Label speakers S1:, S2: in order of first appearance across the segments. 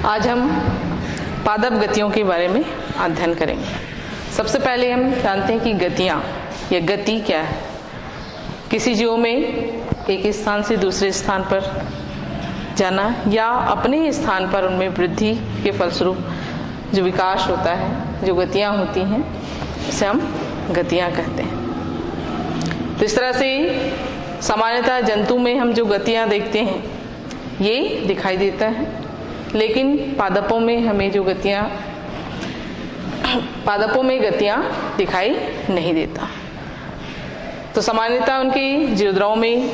S1: आज हम पादप गतियों के बारे में अध्ययन करेंगे। सबसे पहले हम जानते हैं कि गतियाँ या गति क्या है। किसी जीव में एक स्थान से दूसरे स्थान पर जाना या अपने स्थान पर उनमें वृद्धि के फलस्वरूप जो विकास होता है, जो गतियाँ होती हैं, उसे हम गतियाँ कहते हैं। तो इस तरह से सामान्यतः जंतु में हम जो गतियाँ देखते हैं ये दिखाई देता है, लेकिन पादपों में हमें जो गतियाँ दिखाई नहीं देता। तो सामान्यतः उनकी जीवद्रव में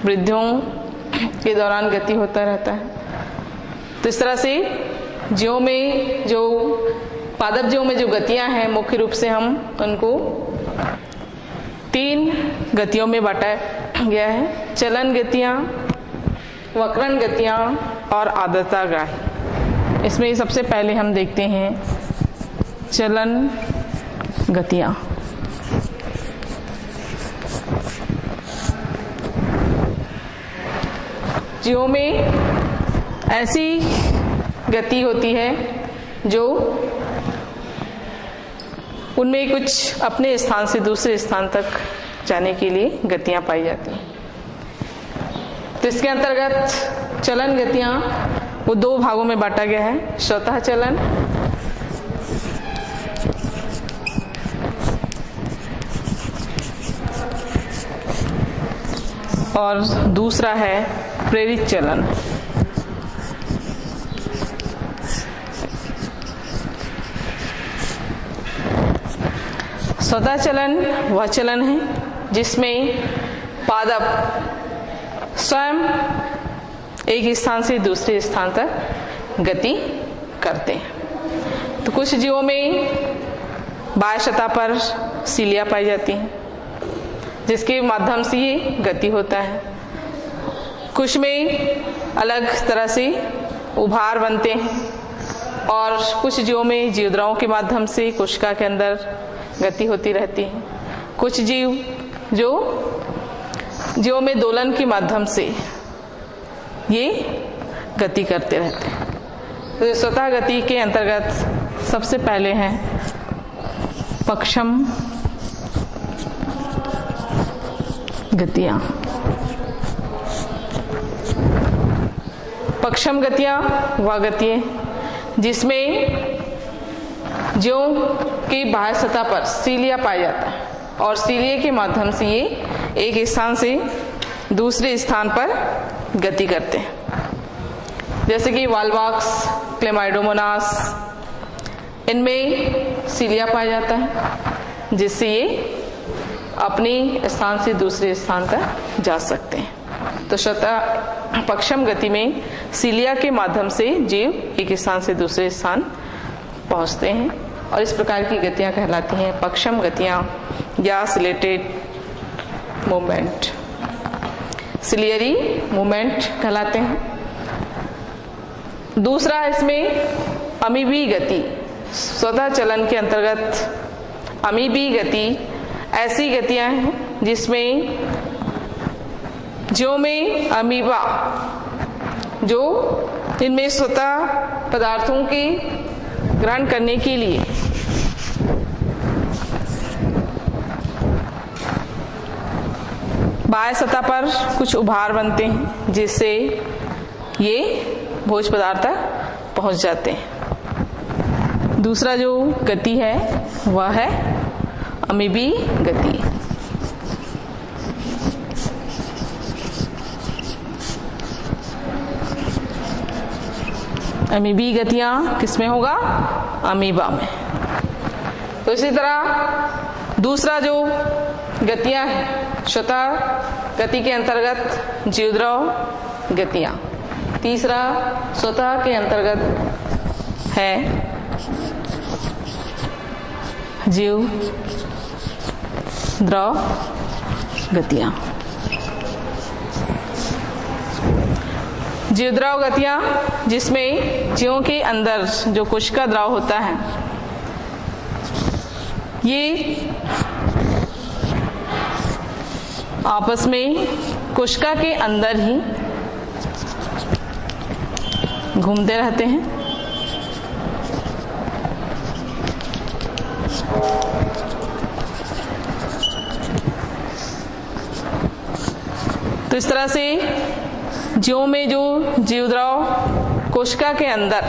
S1: वृद्धियों के दौरान गति होता रहता है। तो इस तरह से पादप जीवों में जो गतियाँ हैं, मुख्य रूप से हम उनको 3 गतियों में बांटा गया है: चलन गतियाँ, वक्रण गतियाँ और आर्द्रताग्राही। इसमें सबसे पहले हम देखते हैं चलन गतियाँ। जीवों में ऐसी गति होती है जो उनमें कुछ अपने स्थान से दूसरे स्थान तक जाने के लिए गतियां पाई जाती हैं। तो इसके अंतर्गत चलन गतियां वो 2 भागों में बांटा गया है: स्वतः चलन और दूसरा है प्रेरित चलन। स्वतः चलन वह चलन है जिसमें पादप स्वयं एक स्थान से दूसरे स्थान तक गति करते हैं। तो कुछ जीवों में बाह्य सतह पर सीलिया पाई जाती हैं, जिसके माध्यम से ये गति होता है। कुछ में अलग तरह से उभार बनते हैं और कुछ जीवों में जीवद्रवों के माध्यम से कोशिका के अंदर गति होती रहती है। कुछ जीवों में दोलन के माध्यम से ये गति करते रहते हैं। तो स्वतः गति के अंतर्गत सबसे पहले है पक्षम गतियाँ। पक्षम गतियाँ वह गति है जिसमें जीवों की बाह्य सतह पर सीलिया पाया जाता है और सीलिया के माध्यम से ये एक स्थान से दूसरे स्थान पर गति करते हैं। जैसे कि वाल्वाक्स, क्लेमाइडोमोनास, इनमें सीलिया पाया जाता है जिससे ये अपने स्थान से दूसरे स्थान तक जा सकते हैं। तो स्वतः पक्षम गति में सीलिया के माध्यम से जीव एक स्थान से दूसरे स्थान पहुंचते हैं और इस प्रकार की गतियां कहलाती हैं पक्षम गतियां या सिलेटेड मूवमेंट, सिलियरी मूवमेंट कहलाते हैं। दूसरा इसमें अमीबी गति। स्वतः चलन के अंतर्गत अमीबी गति ऐसी गतियां हैं जिसमें जो में अमीबा जो इनमें स्वतः पदार्थों के ग्रहण करने के लिए बाह्य सतह पर कुछ उभार बनते हैं जिससे ये भोज्य पदार्थ तक पहुंच जाते हैं। दूसरा जो गति है वह है अमीबी गति। अमीबी गतियां किसमें होगा? अमीबा में। तो इसी तरह दूसरा जो गतियां हैं स्वतः गति के अंतर्गत जीवद्रव गतियां। तीसरा स्वतः के अंतर्गत है जीव द्रव गतियां। जीवद्रव गतियां जिसमें जीवों के अंदर जो कोशिका द्रव होता है ये आपस में कोशिका के अंदर ही घूमते रहते हैं। तो इस तरह से जीवों में जो जीवद्रव कोशिका के अंदर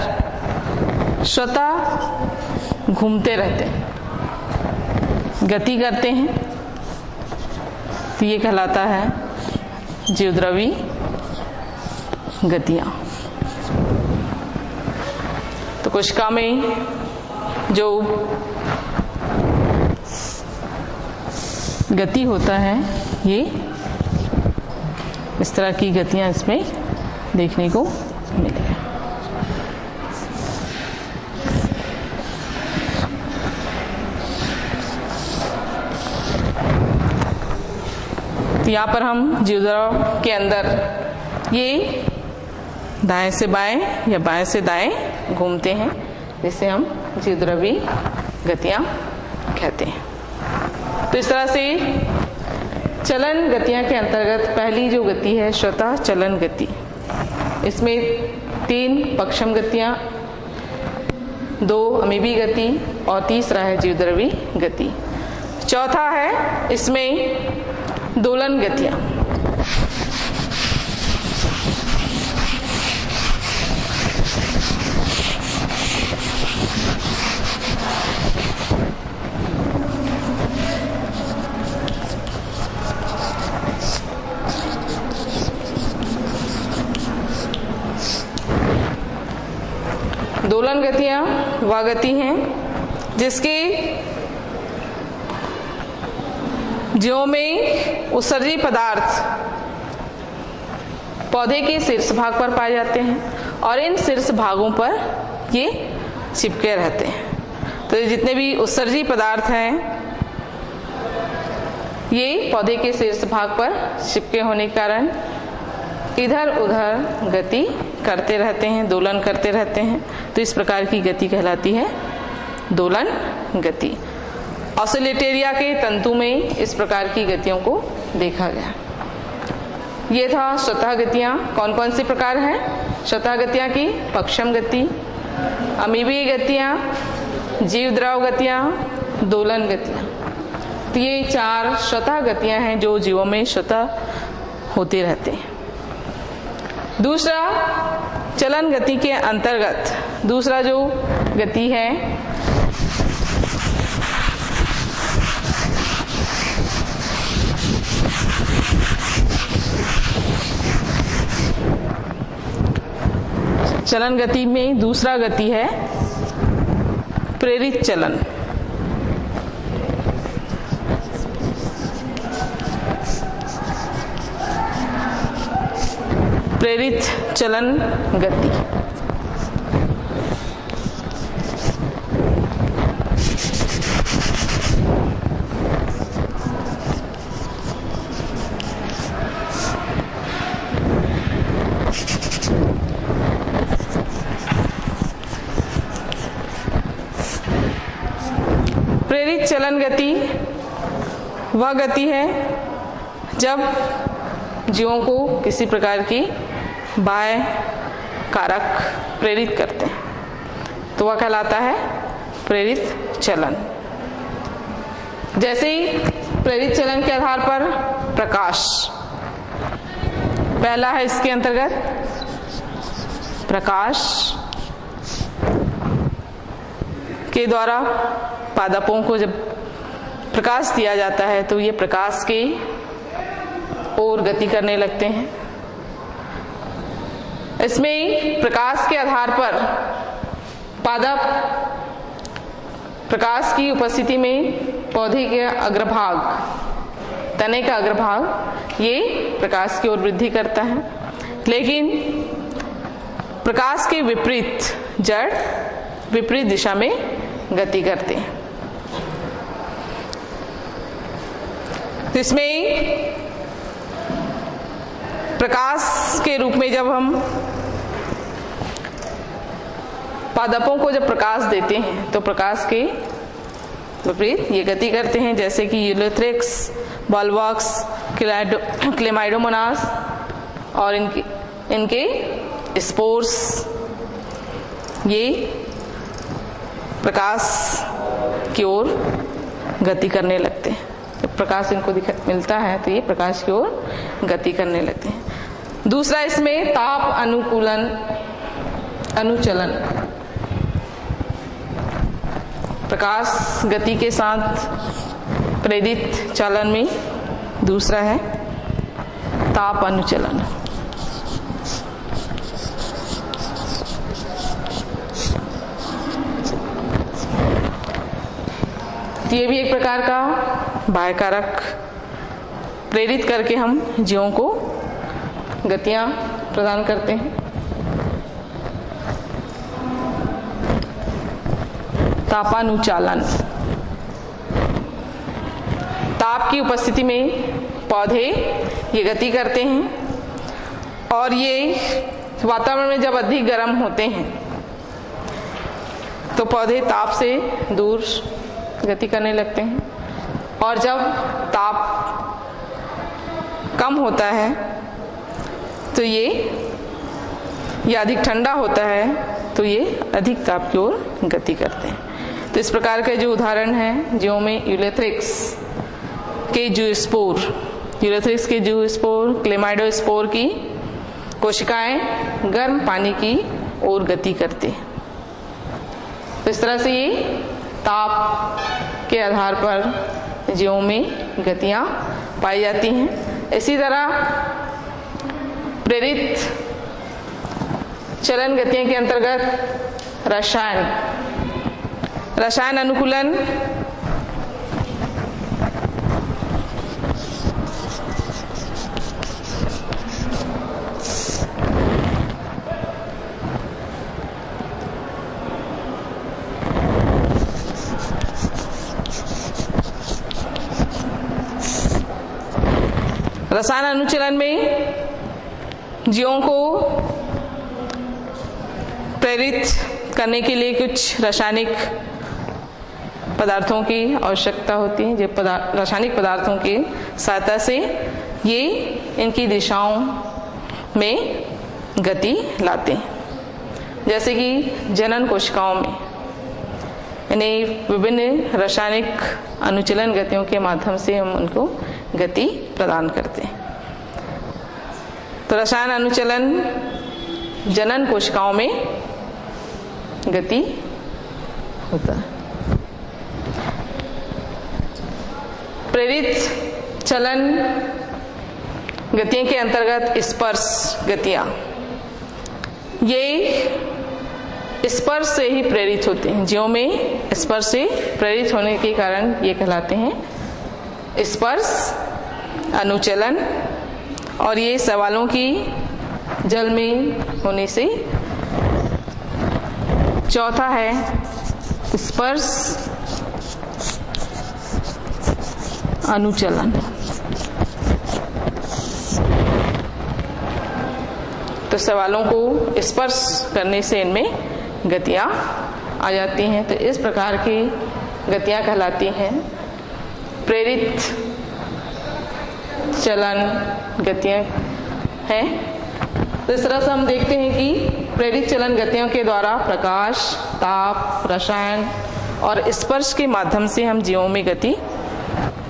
S1: स्वतः घूमते रहते हैं, गति करते हैं, तो ये कहलाता है जीवद्रवी गतियां। तो कोशिका में जो गति होता है, ये इस तरह की गतियां इसमें देखने को मिलेगी। तो यहाँ पर हम जीवद्रव के अंदर ये दाएं से बाएं या बाएं से दाएं घूमते हैं, जिसे हम जीवद्रवी गतियां कहते हैं। तो इस तरह से चलन गतियां के अंतर्गत पहली जो गति है स्वतः चलन गति, इसमें 3 पक्षम गतियां, 2 अमीबी गति और तीसरा है जीवद्रवी गति। चौथा है इसमें दोलन गतियां। दोलन गतियां वह गति हैं जिसके जीवों में उत्सर्जी पदार्थ पौधे के शीर्ष भाग पर पाए जाते हैं और इन शीर्ष भागों पर ये चिपके रहते हैं। तो जितने भी उत्सर्जी पदार्थ हैं, ये पौधे के शीर्ष भाग पर चिपके होने के कारण इधर उधर गति करते रहते हैं, दोलन करते रहते हैं। तो इस प्रकार की गति कहलाती है दोलन गति। ऑसिलेटेरिया के तंतु में इस प्रकार की गतियों को देखा गया। ये था स्वतः गतियां। कौन कौन सी प्रकार हैं स्वतः गतियां की? पक्षम गति, अमीबी गतियां, जीवद्रव गतियां, दोलन गतियां। तो ये 4 स्वतः गतियां हैं जो जीवों में स्वतः होते रहते हैं। दूसरा चलन गति के अंतर्गत दूसरा जो गति है चलन गति में दूसरा गति है प्रेरित चलन। प्रेरित चलन गति। प्रेरित चलन गति वह गति है जब जीवों को किसी प्रकार की बाह्य कारक प्रेरित करते हैं, तो वह कहलाता है प्रेरित चलन। जैसे ही प्रेरित चलन के आधार पर प्रकाश पहला है, इसके अंतर्गत प्रकाश के द्वारा पादपों को जब प्रकाश दिया जाता है तो ये प्रकाश की ओर गति करने लगते हैं। इसमें प्रकाश के आधार पर पादप प्रकाश की उपस्थिति में पौधे के अग्रभाग, तने का अग्रभाग, ये प्रकाश की ओर वृद्धि करता है। लेकिन प्रकाश के विपरीत जड़ विपरीत दिशा में गति करते हैं। तो इसमें प्रकाश के रूप में जब हम पादपों को जब प्रकाश देते हैं तो प्रकाश के विपरीत ये गति करते हैं, जैसे कि यूलोथ्रिक्स, बॉलवॉक्स, क्लेमाइडोमोनास और इनके स्पोर्स ये प्रकाश की ओर गति करने लगते हैं। जब प्रकाश इनको मिलता है तो ये प्रकाश की ओर गति करने लगते हैं। दूसरा इसमें ताप अनुकूलन अनुचलन। प्रकाश गति के साथ प्रेरित चालन में दूसरा है ताप अनुचलन। ये भी एक प्रकार का बाह्य कारक प्रेरित करके हम जीवों को गतियां प्रदान करते हैं। तापानुचालन। ताप की उपस्थिति में पौधे ये गति करते हैं और ये वातावरण में जब अधिक गर्म होते हैं तो पौधे ताप से दूर गति करने लगते हैं और जब ताप कम होता है तो ये अधिक ठंडा होता है तो ये अधिक ताप की ओर गति करते हैं। तो इस प्रकार के जो उदाहरण हैं जीवों में यूरेथ्रिक्स के जूस्पोर, यूरेथ्रिक्स के जूस्पोर, क्लेमाइडोस्पोर की कोशिकाएं गर्म पानी की ओर गति करते हैं। तो इस तरह से ये ताप के आधार पर जीवों में गतियां पाई जाती हैं। इसी तरह प्रेरित चलन गतियों के अंतर्गत रसायन अनुकूलन, रसायन अनुचलन में जीवों को प्रेरित करने के लिए कुछ रासायनिक पदार्थों की आवश्यकता होती है। जो रासायनिक पदार्थों की सहायता से ये इनकी दिशाओं में गति लाते हैं। जैसे कि जनन कोशिकाओं में इन्हें विभिन्न रासायनिक अनुचलन गतियों के माध्यम से हम उनको गति प्रदान करते हैं। तो रसायन अनुचलन जनन कोशिकाओं में गति होता है। प्रेरित चलन गतियों के अंतर्गत स्पर्श गतियां, ये स्पर्श से ही प्रेरित होते हैं। जीवों में स्पर्श से प्रेरित होने के कारण ये कहलाते हैं स्पर्श अनुचलन। और ये सवालों की जल में होने से चौथा है स्पर्श अनुचलन। तो सवालों को स्पर्श करने से इनमें गतियां आ जाती हैं। तो इस प्रकार की गतियां कहलाती हैं प्रेरित चलन गतियां हैं। तो इस तरह से हम देखते हैं कि प्रेरित चलन गतियों के द्वारा प्रकाश, ताप, रसायन और स्पर्श के माध्यम से हम जीवों में गति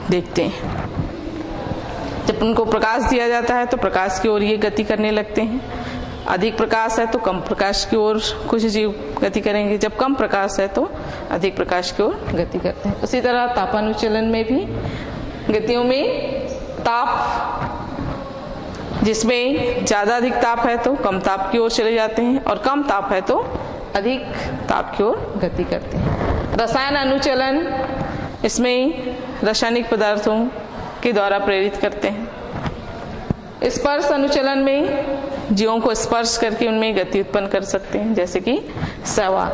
S1: देखते हैं। जब उनको प्रकाश दिया जाता है तो प्रकाश की ओर ये गति करने लगते हैं। अधिक प्रकाश है तो कम प्रकाश की ओर कुछ जीव गति करेंगे, जब कम प्रकाश है तो अधिक प्रकाश की ओर गति करते हैं। उसी तरह तापानुचलन में भी गतियों में ताप, जिसमें ज्यादा अधिक ताप है तो कम ताप की ओर चले जाते हैं और कम ताप है तो अधिक ताप की ओर गति करते हैं। रसायन अनुचलन, इसमें रासायनिक पदार्थों के द्वारा प्रेरित करते हैं। स्पर्श अनुचलन में जीवों को स्पर्श करके उनमें गति उत्पन्न कर सकते हैं, जैसे कि शैवाल।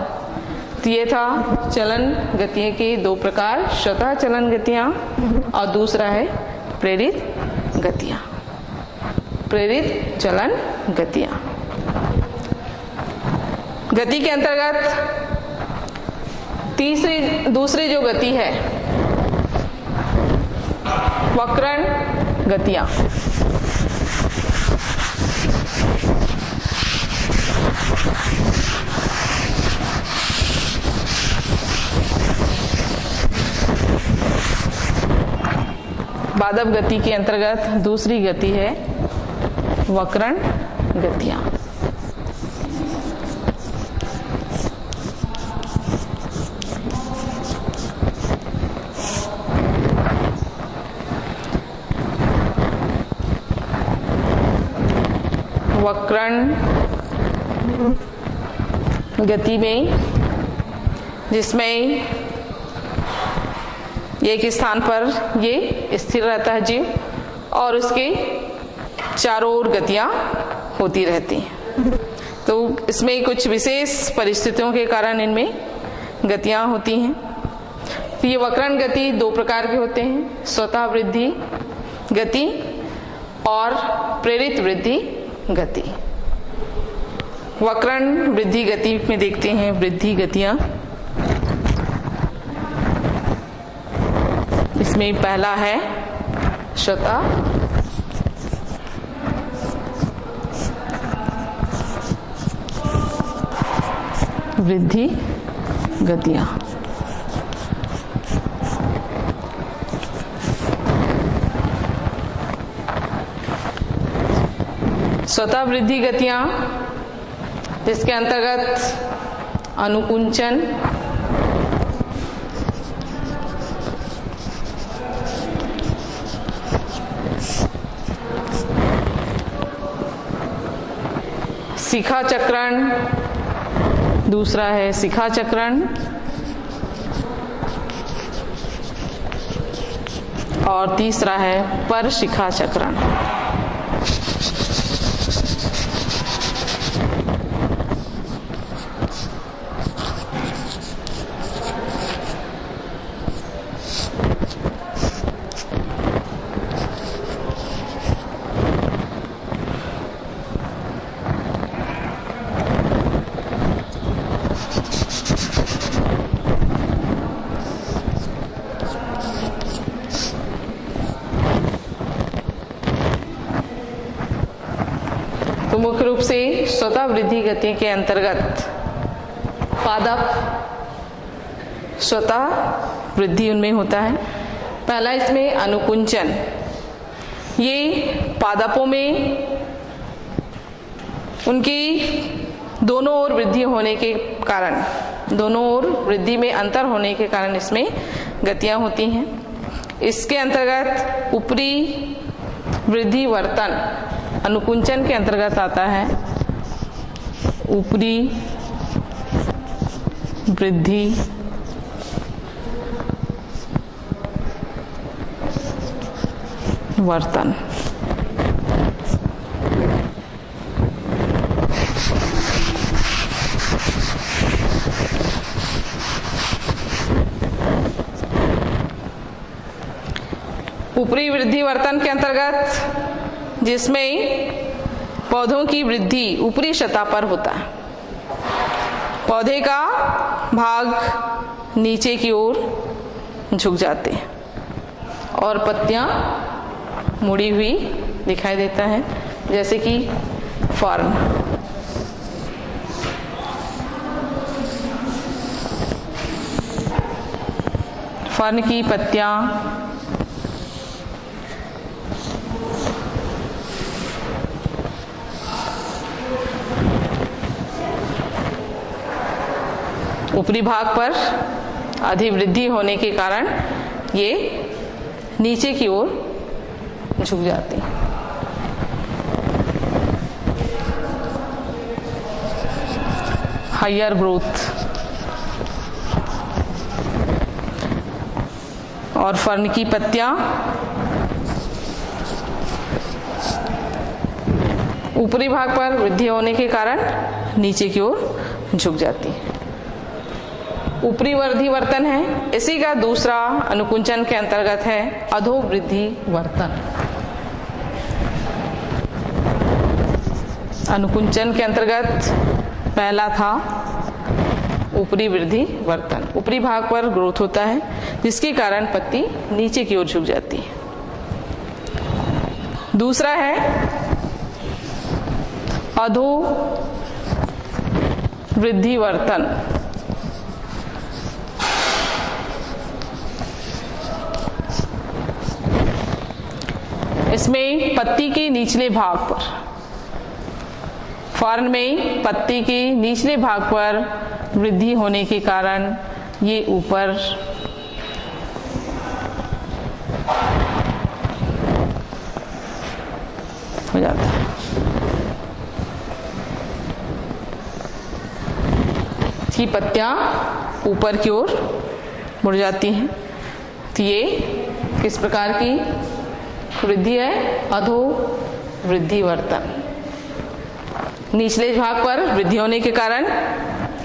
S1: तो ये था चलन गतियों के दो प्रकार, स्वतः चलन गतियां और दूसरा है प्रेरित गतियां, प्रेरित चलन गतियां। गति के अंतर्गत दूसरी जो गति है वक्रण गतियां। पादप गति के अंतर्गत दूसरी गति है वक्रण गतियां। वक्रण गति में जिसमें एक स्थान पर ये स्थिर रहता है जीव और उसके चारों ओर गतियां होती रहती हैं। तो इसमें कुछ विशेष परिस्थितियों के कारण इनमें गतियां होती हैं। तो ये वक्रण गति दो प्रकार के होते हैं, स्वतः वृद्धि गति और प्रेरित वृद्धि गति। वक्रण वृद्धि गति में देखते हैं वृद्धि गतियां। इसमें पहला है स्वतः वृद्धि गतियां। स्वतः वृद्धि गतियां जिसके अंतर्गत अनुकुंचन, शिखा चक्रण, दूसरा है शिखा चक्रण और तीसरा है पर शिखा चक्रण। तो मुख्य रूप से स्वतः वृद्धि गति के अंतर्गत पादप स्वतः वृद्धि उनमें होता है। पहला इसमें अनुकुंचन, ये पादपों में उनकी दोनों ओर वृद्धि होने के कारण, दोनों ओर वृद्धि में अंतर होने के कारण इसमें गतियां होती हैं। इसके अंतर्गत ऊपरी वृद्धि वर्तन अनुकुंचन के अंतर्गत आता है। ऊपरी वृद्धि वर्तन। ऊपरी वृद्धि वर्तन के अंतर्गत जिसमें पौधों की वृद्धि ऊपरी सतह पर होता है, पौधे का भाग नीचे की ओर झुक जाते हैं और पत्तियां मुड़ी हुई दिखाई देता है, जैसे कि फर्न। फर्न की पत्तियां ऊपरी भाग पर अधिवृद्धि होने के कारण ये नीचे की ओर झुक जाती है। Higher growth. और फर्न की पत्तियां ऊपरी भाग पर वृद्धि होने के कारण नीचे की ओर झुक जाती है। ऊपरी वृद्धि वर्तन है, इसी का दूसरा अनुकुंचन के अंतर्गत है अधोवृद्धि वर्तन। अनुकुंचन के अंतर्गत पहला था ऊपरी वृद्धि वर्तन, ऊपरी भाग पर ग्रोथ होता है जिसके कारण पत्ती नीचे की ओर झुक जाती है। दूसरा है अधो वृद्धि वर्तन। इसमें पत्ती के निचले भाग पर, फॉरन में पत्ती के निचले भाग पर वृद्धि होने के कारण ये ऊपर हो जाता है। इसकी पत्तियां ऊपर की ओर मुड़ जाती हैं। तो ये किस प्रकार की वृद्धि है? अधो वृद्धि वर्तन। निचले भाग पर वृद्धि होने के कारण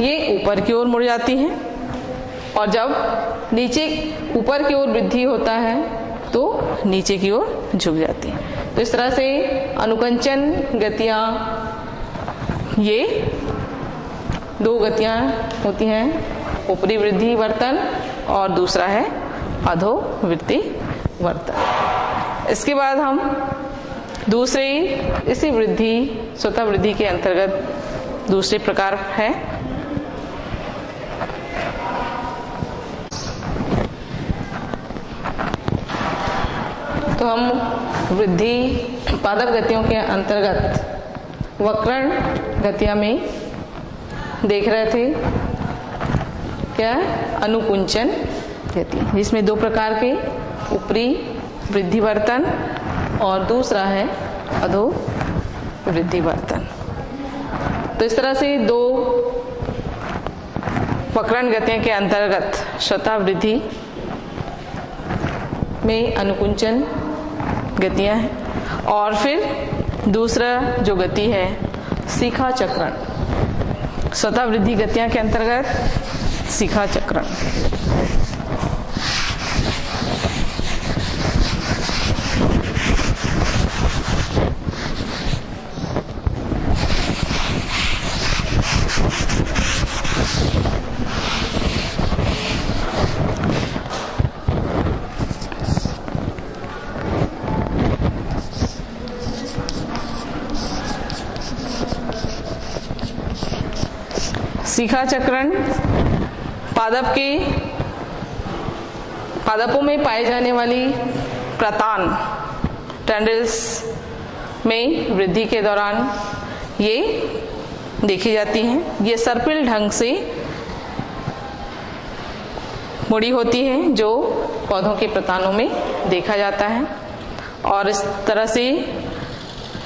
S1: ये ऊपर की ओर मुड़ जाती हैं, और जब नीचे ऊपर की ओर वृद्धि होता है तो नीचे की ओर झुक जाती है। तो इस तरह से अनुकंचन गतियां, ये दो गतियां होती हैं, ऊपरी वृद्धि वर्तन और दूसरा है अधोवृत्ति वर्तन। इसके बाद हम दूसरे इसी वृद्धि, स्वतः वृद्धि के अंतर्गत दूसरे प्रकार है तो हम वृद्धि पादप गतियों के अंतर्गत वक्रण गतियां में देख रहे थे क्या? अनुकुंचन गति, जिसमें दो प्रकार के, ऊपरी वृद्धि वर्तन और दूसरा है अधो वृद्धि वर्तन। तो इस तरह से दो वक्रण गतियों के अंतर्गत स्वतः वृद्धि में अनुकुंचन गतियां हैं, और फिर दूसरा जो गति है शिखा चक्रण, स्वतः वृद्धि गतियां के अंतर्गत शिखा चक्रण। शिखा चक्रण पादपों में पाए जाने वाली प्रतान, टेंड्रिल्स में वृद्धि के दौरान ये देखी जाती हैं। ये सर्पिल ढंग से मुड़ी होती है, जो पौधों के प्रतानों में देखा जाता है। और इस तरह से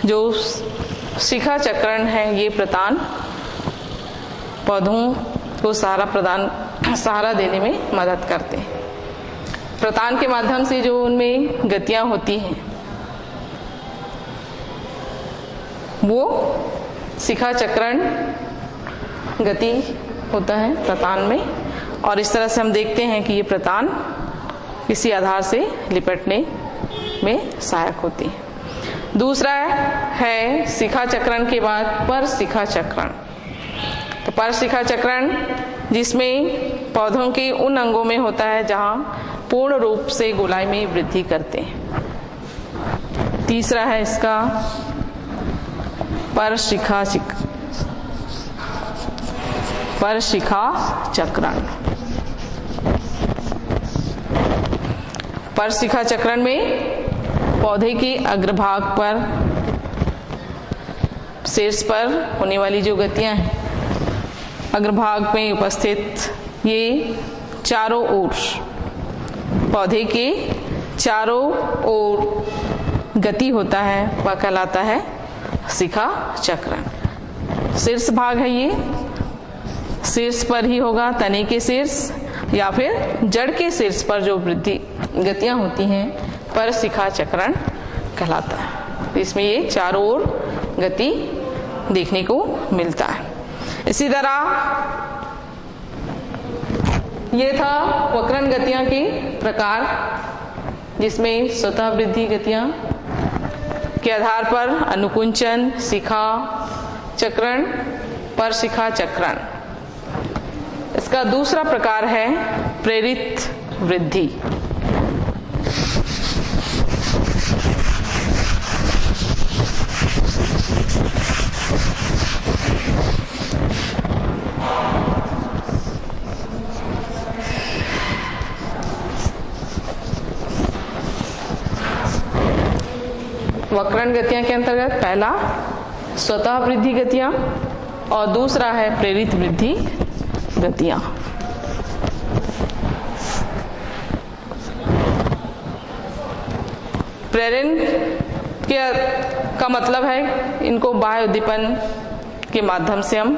S1: जो शिखा चक्रण है, ये प्रतान पौधों को सहारा देने में मदद करते हैं। प्रतान के माध्यम से जो उनमें गतियां होती हैं वो शिखा चक्रण गति होता है प्रतान में, और इस तरह से हम देखते हैं कि ये प्रतान किसी आधार से लिपटने में सहायक होती है। दूसरा है शिखा चक्रण के बाद पर शिखा चक्रण। तो पर शिखा चक्रण जिसमें पौधों के उन अंगों में होता है जहां पूर्ण रूप से गोलाई में वृद्धि करते हैं। तीसरा है इसका पर शिखा चक्रण। पर शिखा चक्रण में पौधे के अग्रभाग पर, शीर्ष पर होने वाली जो गतियां हैं, अग्रभाग में उपस्थित ये चारों ओर, पौधे के चारों ओर गति होता है, वह कहलाता है शिखा चक्रण। शीर्ष भाग है ये, शीर्ष पर ही होगा, तने के शीर्ष या फिर जड़ के शीर्ष पर जो वृद्धि गतियां होती हैं पर शिखा चक्रण कहलाता है। इसमें ये चारों ओर गति देखने को मिलता है। इसी तरह ये था वक्रण गतियां के प्रकार, जिसमें स्वतः वृद्धि गतियां के आधार पर अनुकुंचन, शिखा चक्रण, पर शिखा चक्रण। इसका दूसरा प्रकार है प्रेरित वृद्धि। वक्रण गतियां के अंतर्गत पहला स्वतः वृद्धि गतियां और दूसरा है प्रेरित वृद्धि गतियां। प्रेरण का मतलब है इनको बाह्य उद्दीपन के माध्यम से हम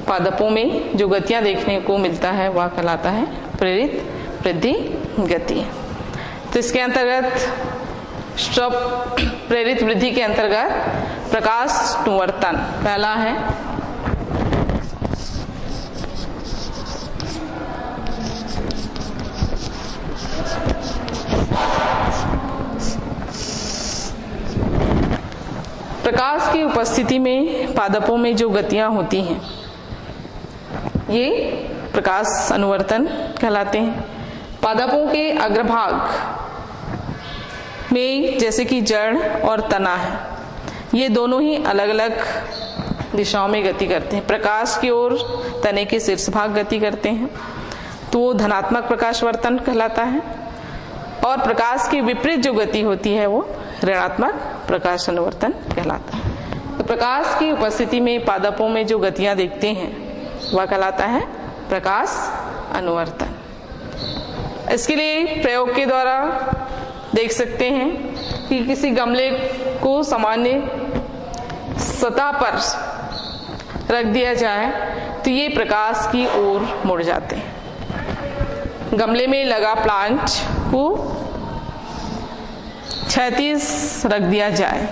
S1: पादपों में जो गतियां देखने को मिलता है वह कहलाता है प्रेरित वृद्धि गति। तो इसके अंतर्गत प्रेरित वृद्धि के अंतर्गत प्रकाशानुवर्तन पहला है। प्रकाश की उपस्थिति में पादपों में जो गतियां होती हैं ये प्रकाश अनुवर्तन कहलाते हैं। पादपों के अग्रभाग में जैसे कि जड़ और तना है, ये दोनों ही अलग अलग दिशाओं में गति करते हैं। प्रकाश की ओर तने के शीर्ष भाग गति करते हैं तो वो धनात्मक प्रकाशवर्तन कहलाता है, और प्रकाश की विपरीत जो गति होती है वो ऋणात्मक प्रकाश अनुवर्तन कहलाता है। तो प्रकाश की उपस्थिति में पादपों में जो गतियां देखते हैं वह कहलाता है प्रकाश अनुवर्तन। इसके लिए प्रयोग के द्वारा देख सकते हैं कि किसी गमले को सामान्य सतह पर रख दिया जाए तो ये प्रकाश की ओर मुड़ जाते हैं। गमले में लगा प्लांट को क्षैतिज रख दिया जाए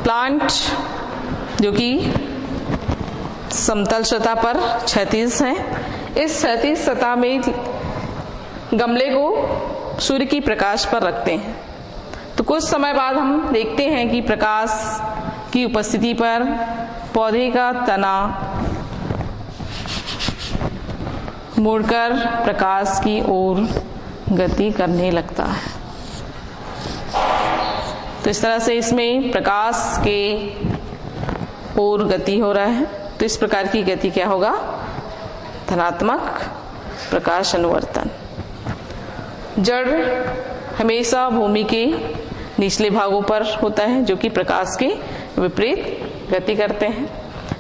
S1: प्लांट जो कि समतल सतह पर क्षैतिज है, इस क्षैतिज सतह में गमले को सूर्य की प्रकाश पर रखते हैं तो कुछ समय बाद हम देखते हैं कि प्रकाश की उपस्थिति पर पौधे का तना मुड़कर प्रकाश की ओर गति करने लगता है। तो इस तरह से इसमें प्रकाश के ओर गति हो रहा है। तो इस प्रकार की गति क्या होगा? धनात्मक प्रकाश अनुवर्तन। जड़ हमेशा भूमि के निचले भागों पर होता है जो कि प्रकाश के विपरीत गति करते हैं।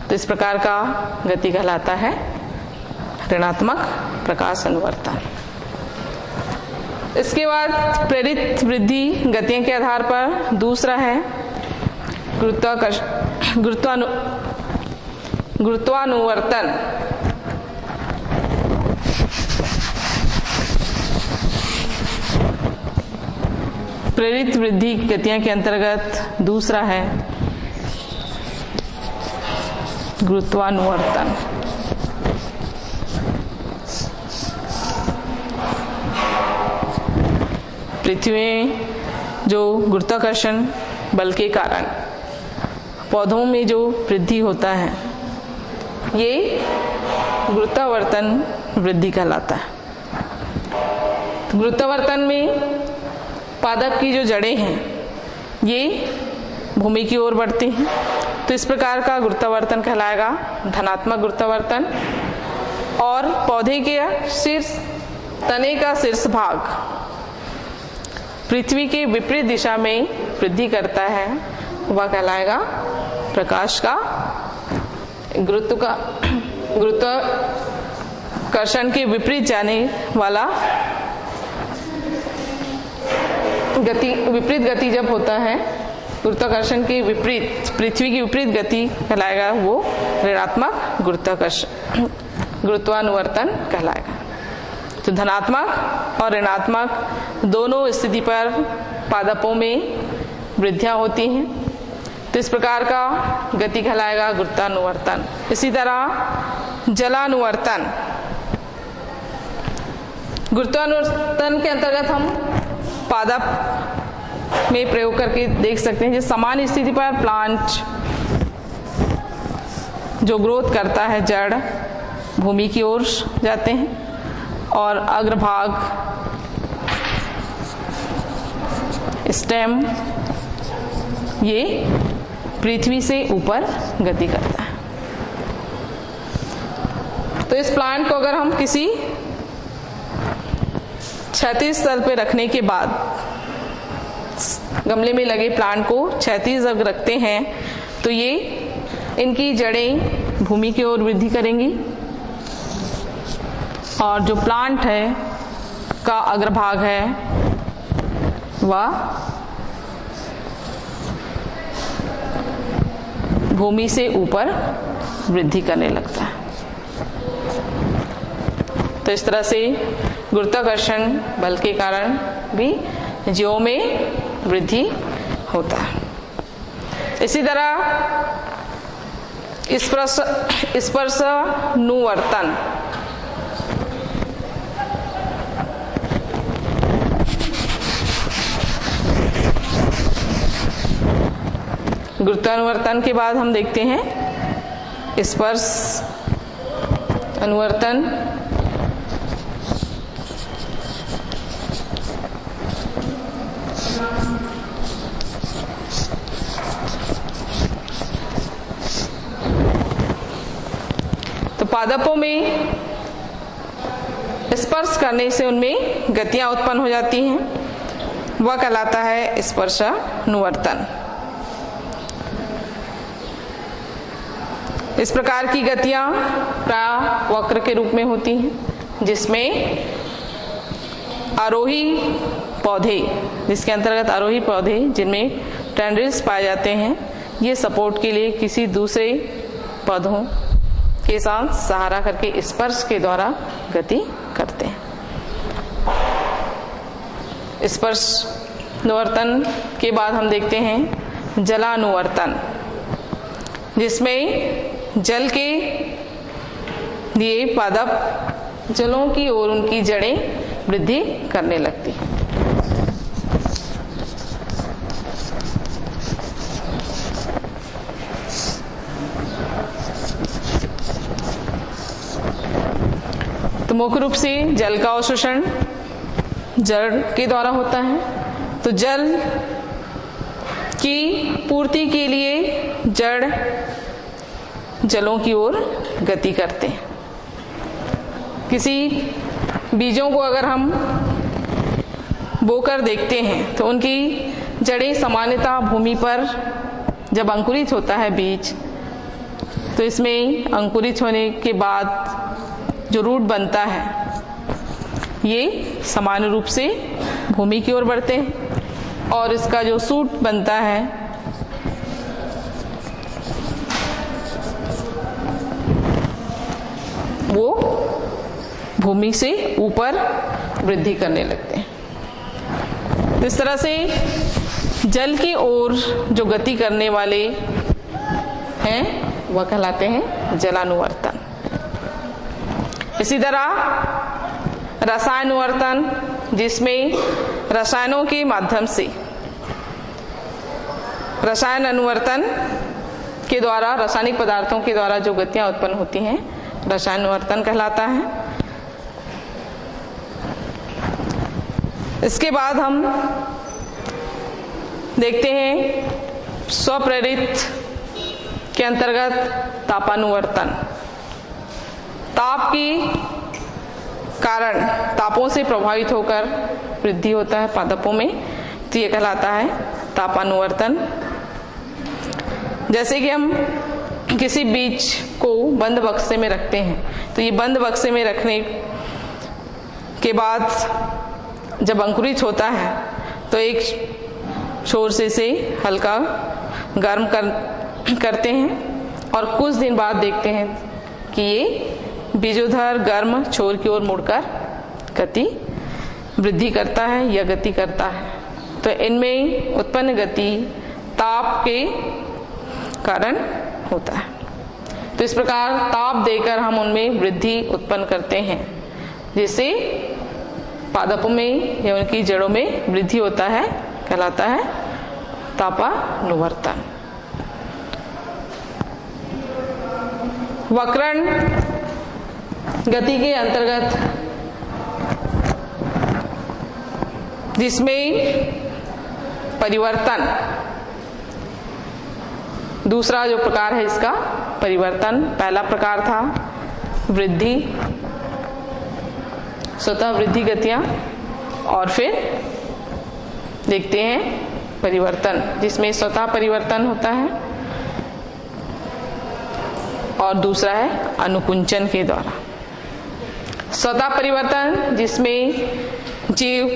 S1: तो इस प्रकार का गति कहलाता है ऋणात्मक प्रकाश अनुवर्तन। इसके बाद प्रेरित वृद्धि गतियों के आधार पर दूसरा है गुरुत्वानुवर्तन। प्रेरित वृद्धि गतियों के अंतर्गत दूसरा है गुरुत्वानुवर्तन। पृथ्वी में जो गुरुत्वाकर्षण बल के कारण पौधों में जो वृद्धि होता है ये गुरुत्वावर्तन वृद्धि कहलाता है। गुरुत्वावर्तन में पादप की जो जड़ें हैं ये भूमि की ओर बढ़ती हैं। तो इस प्रकार का गुरुत्वावर्तन कहलाएगा धनात्मक गुरुत्वावर्तन। और पौधे के शीर्ष तने का शीर्ष भाग पृथ्वी के विपरीत दिशा में वृद्धि करता है, वह कहलाएगा प्रकाश का गुरुत्वाकर्षण के विपरीत जाने वाला गति। विपरीत गति जब होता है गुरुत्वाकर्षण के विपरीत, पृथ्वी की विपरीत गति कहलाएगा वो ऋणात्मक गुरुत्वानुवर्तन कहलाएगा। तो धनात्मक और ऋणात्मक दोनों स्थिति पर पादपों में वृद्धियां होती हैं। तो इस प्रकार का गति कहलाएगा गुरुत्वानुवर्तन। इसी तरह जलानुवर्तन। गुरुत्वानुवर्तन के अंतर्गत हम पादप में प्रयोग करके देख सकते हैं। जिस समान स्थिति पर प्लांट जो ग्रोथ करता है, जड़ भूमि की ओर जाते हैं और अग्रभाग स्टेम ये पृथ्वी से ऊपर गति करता है। तो इस प्लांट को अगर हम किसी क्षैतिज तल पे रखने के बाद, गमले में लगे प्लांट को क्षैतिज अगर रखते हैं तो ये इनकी जड़ें भूमि की ओर वृद्धि करेंगी और जो प्लांट है का अग्रभाग है वह भूमि से ऊपर वृद्धि करने लगता है। तो इस तरह से गुरुत्वाकर्षण बल के कारण भी जीवों में वृद्धि होता है। इसी तरह स्पर्शानुवर्तन, गुरुत्वानुवर्तन के बाद हम देखते हैं स्पर्श अनुवर्तन। तो पादपों में स्पर्श करने से उनमें गतियां उत्पन्न हो जाती हैं, वह कहलाता है स्पर्शानुवर्तन। इस प्रकार की गतियां प्राय वक्र के रूप में होती हैं, जिसमें आरोही पौधे, जिसके अंतर्गत आरोही पौधे जिनमें टेंड्रिल्स पाए जाते हैं, ये सपोर्ट के लिए किसी दूसरे पौधों के साथ सहारा करके स्पर्श के द्वारा गति करते हैं। स्पर्शानुवर्तन के बाद हम देखते हैं जलानुवर्तन, जिसमें जल के लिए पादप जलों की ओर उनकी जड़ें वृद्धि करने लगती हैं। तो मुख्य रूप से जल का अवशोषण जड़ के द्वारा होता है। तो जल की पूर्ति के लिए जड़ जलों की ओर गति करते हैं। किसी बीजों को अगर हम बोकर देखते हैं तो उनकी जड़ें सामान्यतः भूमि पर जब अंकुरित होता है बीज, तो इसमें अंकुरित होने के बाद जो रूट बनता है ये सामान्य रूप से भूमि की ओर बढ़ते हैं और इसका जो सूट बनता है वो भूमि से ऊपर वृद्धि करने लगते हैं। इस तरह से जल की ओर जो गति करने वाले हैं वह कहलाते हैं जलानुवर्तन। इसी तरह रसायनुवर्तन, जिसमें रसायनों के माध्यम से रसायन अनुवर्तन के द्वारा, रासायनिक पदार्थों के द्वारा जो गतियां उत्पन्न होती हैं रसायनुवर्तन कहलाता है। इसके बाद हम देखते हैं स्वप्रेरित के अंतर्गत तापानुवर्तन। ताप के कारण तापों से प्रभावित होकर वृद्धि होता है पादपों में, तो ये कहलाता है तापानुवर्तन। जैसे कि हम किसी बीज को बंद बक्से में रखते हैं, तो ये बंद बक्से में रखने के बाद जब अंकुरित होता है तो एक छोर से इसे हल्का गर्म करते हैं और कुछ दिन बाद देखते हैं कि ये बीजोधर गर्म छोर की ओर मुड़कर गति वृद्धि करता है या गति करता है। तो इनमें उत्पन्न गति ताप के कारण होता है। तो इस प्रकार ताप देकर हम उनमें वृद्धि उत्पन्न करते हैं, जिससे पादपों में या उनकी जड़ों में वृद्धि होता है, कहलाता है तापानुवर्तन। वक्रण गति के अंतर्गत, जिसमें परिवर्तन, दूसरा जो प्रकार है इसका परिवर्तन। पहला प्रकार था वृद्धि, स्वतः वृद्धि गतियां, और फिर देखते हैं परिवर्तन, जिसमें स्वतः परिवर्तन होता है, और दूसरा है अनुकुंचन के द्वारा। स्वतः परिवर्तन जिसमें जीव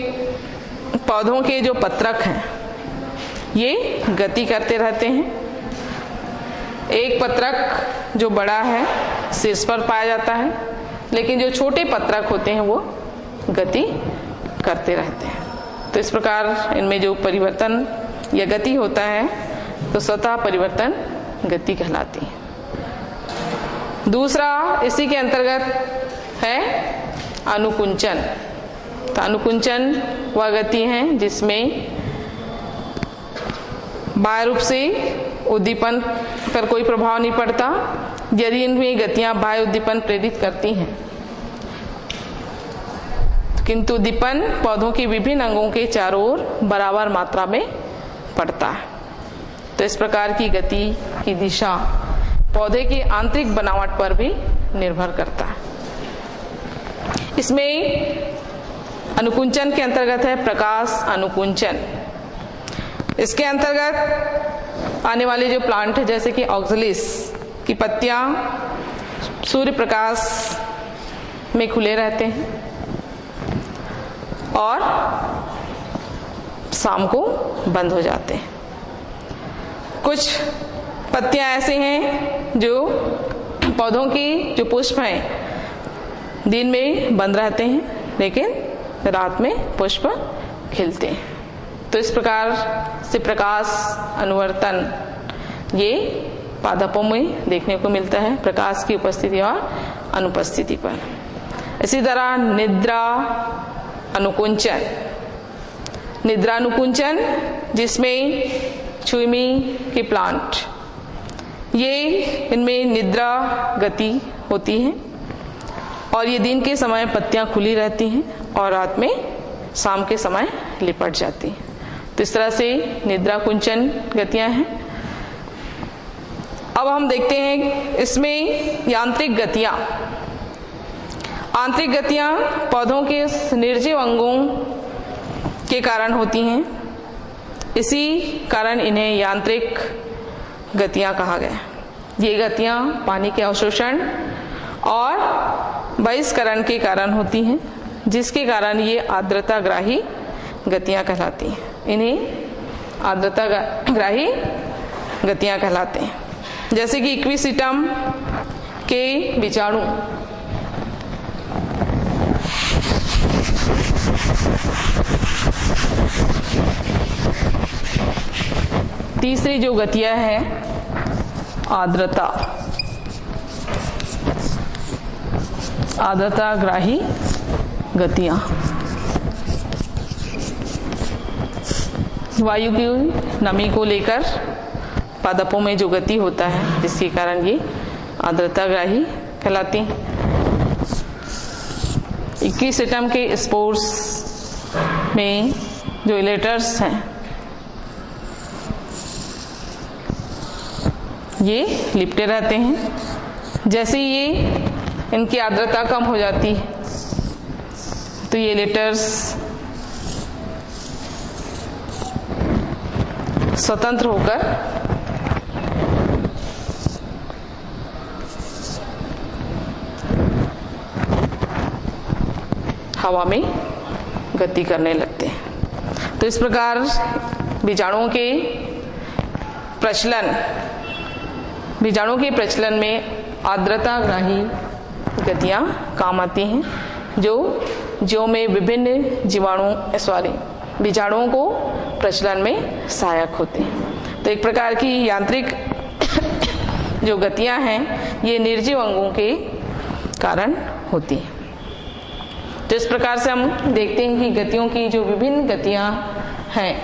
S1: पौधों के जो पत्रक हैं ये गति करते रहते हैं। एक पत्रक जो बड़ा है शीर्ष पर पाया जाता है, लेकिन जो छोटे पत्रक होते हैं वो गति करते रहते हैं। तो इस प्रकार इनमें जो परिवर्तन या गति होता है तो स्वतः परिवर्तन गति कहलाती है। दूसरा इसी के अंतर्गत है अनुकुंचन। तो अनुकुंचन वह गति है जिसमें बाह्य रूप से उद्दीपन पर कोई प्रभाव नहीं पड़ता, यदि इनमें गतियां बाह्य उद्दीपन प्रेरित करती हैं, किंतु उद्दीपन पौधों के विभिन्न अंगों के चारों ओर बराबर मात्रा में पड़ता है। तो इस प्रकार की गति की दिशा पौधे की आंतरिक बनावट पर भी निर्भर करता है। इसमें अनुकुंचन के अंतर्गत है प्रकाश अनुकुंचन। इसके अंतर्गत आने वाले जो प्लांट है जैसे कि ऑक्सलिस की पत्तियां सूर्य प्रकाश में खुले रहते हैं और शाम को बंद हो जाते हैं। कुछ पत्तियां ऐसे हैं जो पौधों की जो पुष्प हैं दिन में बंद रहते हैं, लेकिन रात में पुष्प खिलते हैं। तो इस प्रकार से प्रकाश अनुवर्तन ये पादपों में देखने को मिलता है, प्रकाश की उपस्थिति और अनुपस्थिति पर। इसी तरह निद्रा अनुकुंचन, निद्रा अनुकुंचन जिसमें चुईमी के प्लांट, ये इनमें निद्रा गति होती है और ये दिन के समय पत्तियां खुली रहती हैं और रात में शाम के समय लिपट जाती हैं। तो इस तरह से निद्रा कुंचन गतियां हैं। अब हम देखते हैं इसमें यांत्रिक गतियां। आंतरिक गतियां पौधों के निर्जीव अंगों के कारण होती हैं, इसी कारण इन्हें यांत्रिक गतियां कहा गया। ये गतियां पानी के अवशोषण और बहिष्करण के कारण होती हैं, जिसके कारण ये आर्द्रताग्राही गतियां कहलाती हैं। इन्हें आर्द्रताग्राही गतियां कहलाते हैं। जैसे कि इक्विसिटम के बीजाणु, तीसरी जो गतियां हैं आर्द्रता, आर्द्रताग्राही गतियां, वायु की नमी को लेकर पादपों में जो गति होता है जिसके कारण ये आर्द्रताग्राही कहलाती हैं। इक्विसिटम के स्पोर्स में जो इलेटर्स हैं ये लिपटे रहते हैं। जैसे ये इनकी आर्द्रता कम हो जाती है तो ये इलेटर्स स्वतंत्र होकर हवा में गति करने लगते हैं। तो इस प्रकार बीजाणुओं के प्रचलन में आर्द्रताग्राही गतियां काम आती हैं, जो में विभिन्न बीजाणुओं को प्रचलन में सहायक होते हैं। तो एक प्रकार की यांत्रिक जो गतियां हैं ये निर्जीव अंगों के कारण होती हैं। तो इस प्रकार से हम देखते हैं कि गतियों की जो विभिन्न गतियां हैं,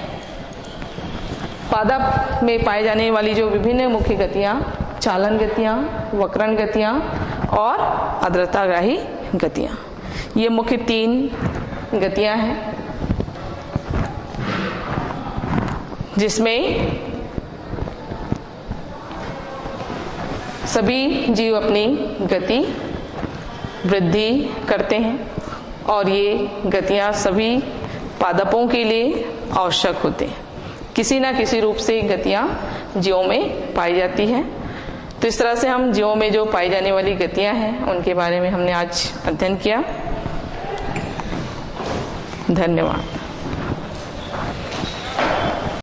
S1: पादप में पाए जाने वाली जो विभिन्न मुख्य गतियां, चालन गतियां, वक्रण गतियां और आर्द्रताग्राही गतियां, ये मुख्य 3 गतियां हैं। जिसमें सभी जीव अपनी गति वृद्धि करते हैं और ये गतियां सभी पादपों के लिए आवश्यक होते हैं। किसी ना किसी रूप से गतियां जीवों में पाई जाती हैं। तो इस तरह से हम जीवों में जो पाई जाने वाली गतियां हैं उनके बारे में हमने आज अध्ययन किया। धन्यवाद।